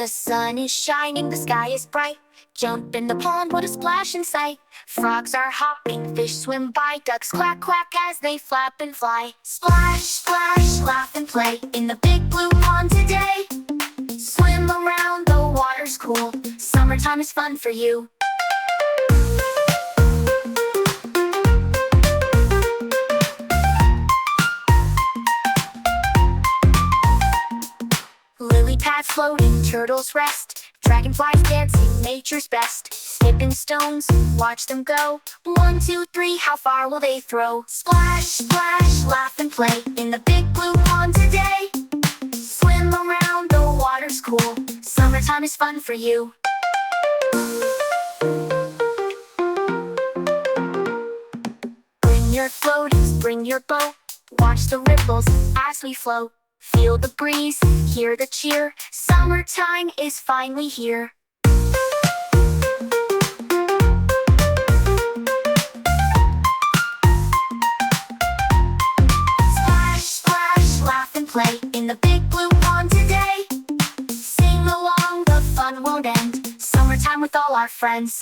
The sun is shining, the sky is bright. Jump in the pond, what a splash in sight. Frogs are hopping, fish swim by. Ducks quack quack as they flap and fly. Splash, splash, laugh and play in the big blue pond today. Swim around, the water's cool. Summertime is fun for you. Lily pads floating, turtles rest. Dragonflies dancing, nature's best. Skipping stones, watch them go. 1, 2, 3, how far will they throw? Splash, splash, laugh and play in the big blue pond today. Swim around, the water's cool. Summertime is fun for you. Bring your floaties, bring your boat. Watch the ripples as we float. Feel the breeze, hear the cheer. Summertime is finally here. Splash, splash, laugh and play in the big blue pond today. Sing along, the fun won't end. Summertime with all our friends.